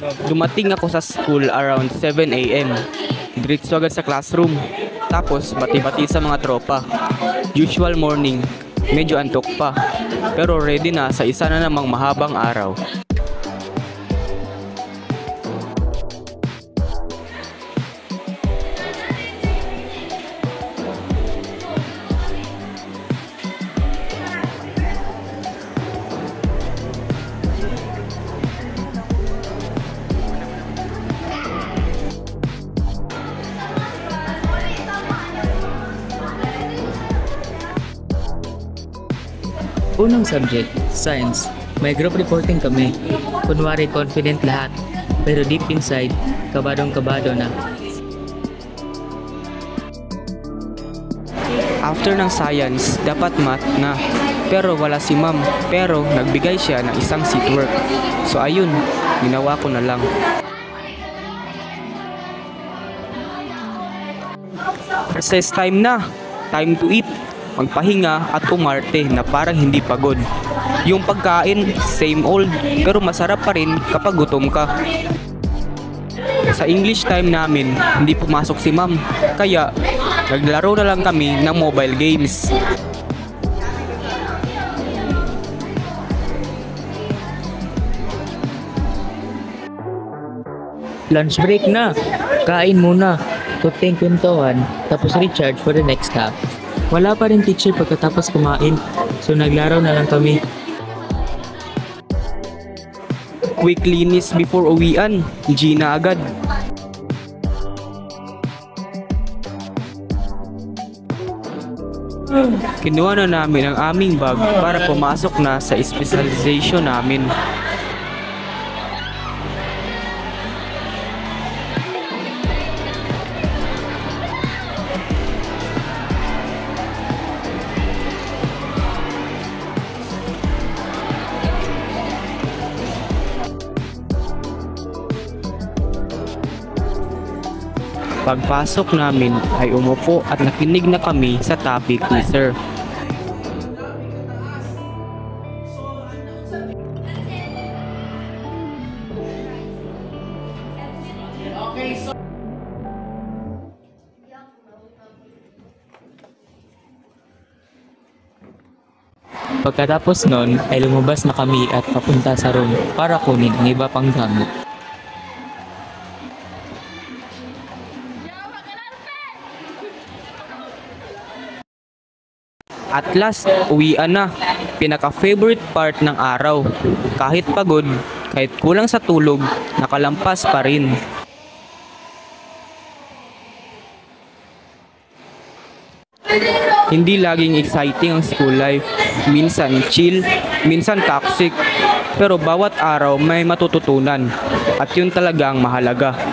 Dumating ako sa school around 7 a.m. Diretso agad sa classroom. Tapos bati-bati sa mga tropa. Usual morning, medyo antok pa. Pero ready na sa isa na namang mahabang araw. Unang subject, science. May group reporting kami. Kunwari confident lahat, pero deep inside, kabadong-kabado na. After ng science, dapat math na. Pero wala si ma'am. Pero nagbigay siya ng isang seat work. So ayun, ginawa ko na lang. Recess time na. Time to eat. Magpahinga at umarte na parang hindi pagod. Yung pagkain, same old, pero masarap pa rin kapag gutom ka. Sa English time namin, hindi pumasok si ma'am. Kaya, naglaro na lang kami ng mobile games. Lunch break na! Kain muna, tuting kwentuhan, tapos recharge for the next half. Wala pa rin teacher pagkatapos kumain, so naglaro na lang kami. Quick linis before uwian, Gina agad. Kinuha na namin ang aming bag para pumasok na sa specialization namin. Pagpasok namin ay umupo at nakinig na kami sa topic ni Sir. Pagkatapos nun ay lumabas na kami at papunta sa room para kunin ang iba pang gamit. At last, uwian na. Pinaka-favorite part ng araw. Kahit pagod, kahit kulang sa tulog, nakalampas pa rin. Hindi laging exciting ang school life. Minsan chill, minsan toxic. Pero bawat araw may matututunan. At yun talagang mahalaga.